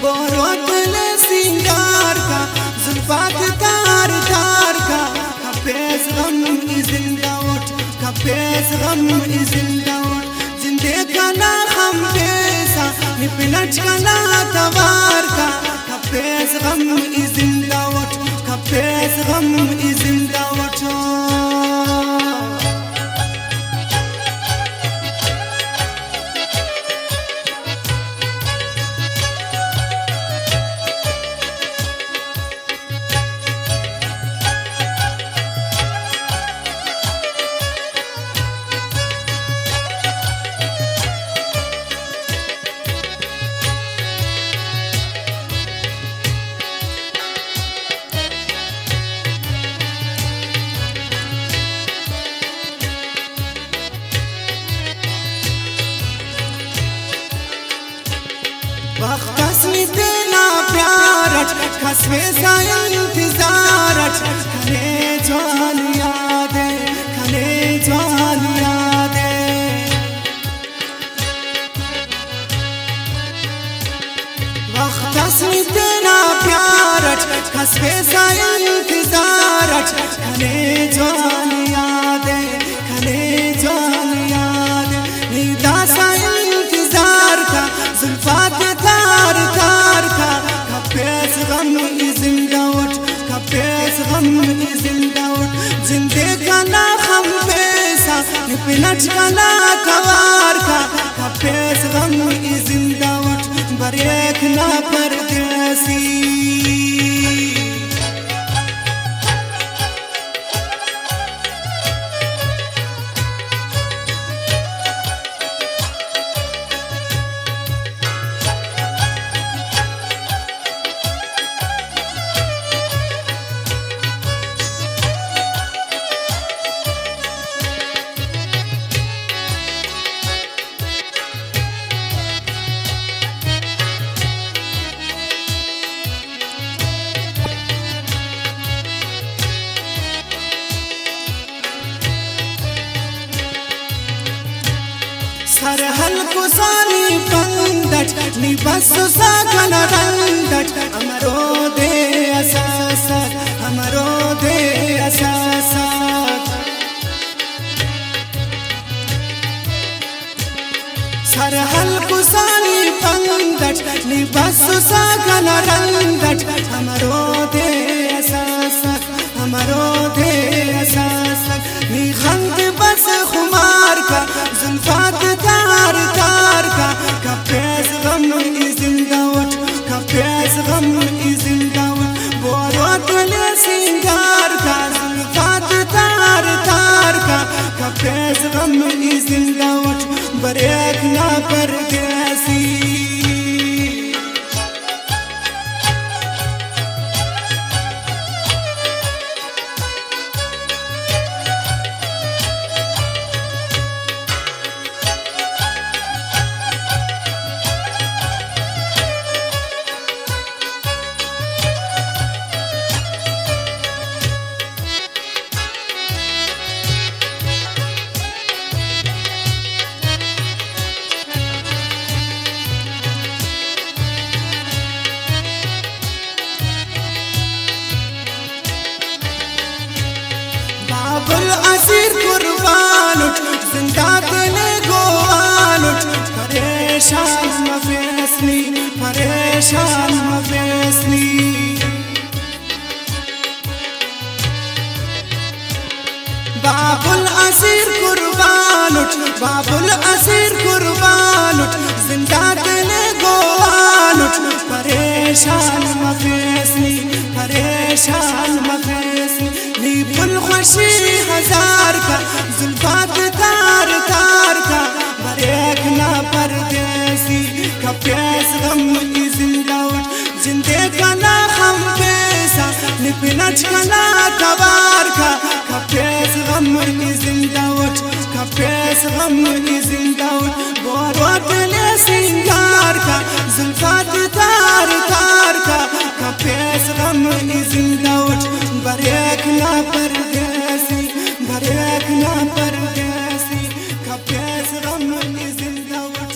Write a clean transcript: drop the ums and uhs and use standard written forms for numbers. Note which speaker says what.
Speaker 1: बोरोत ले सिंगार का जुल्फात तार तार का कपेस गम जिंदा उठ कपेस गम जिंदा उठ जिंदे का ना हम बेसा निपनच का ना तवार का कपेस गम जिंदा उठ कपेस गम जिंदा उठ वक्त असली तेना प्यारच खसवे सा इंतजारच खले जान यादे वक्त असली तेना प्यारच खसवे सा इंतजारच खले जान यादे निदा सा इंतजार का जुल्फात तार तार का कपेस गम जिंदा उठ कपेस गम जिंदा उठ जिंदे का ना हम पैसा निपनच का ना कवार का कपेस गम जिंदा उठ बरेक ना परदेसी सर हल्को सानी पंदट नी बस सागन रंदट हमरो दे असासत सर हल्को सानी पंदट नी बस सागन रंदट हमरो दे असासत नी खंद बस खुमार का जुल्फात तार तार का कपेस गम जिंदा उठ कपेस गम जिंदा उठ बोरोत ले सिंगार का जुल्फात तार तार का कपेस गम जिंदा उठ बरेक ना परदेसी बाबुल असीर कुर्बान उठ जिंदा दिले गोवान उठ परेशान मफेसनी बाबुल असीर कुर्बान उठ जिंदा दिले गोवान उठ परेशान मफेसनी नीबुल खुशी हजार का जुल्फात तार तार का बरेक ना परदेसी कपेस गम जिंदा उठ जिंदे का ना हम पैसा निपनच का ना तवार का कपेस गम जिंदा उठ कपेस गम जिंदा उठ बोरोत ले सिंगार का जुल्फात तार तार का कपेस गम जिंदा उठ बरेक ना परदेसी कपेस गम जिंदा उठ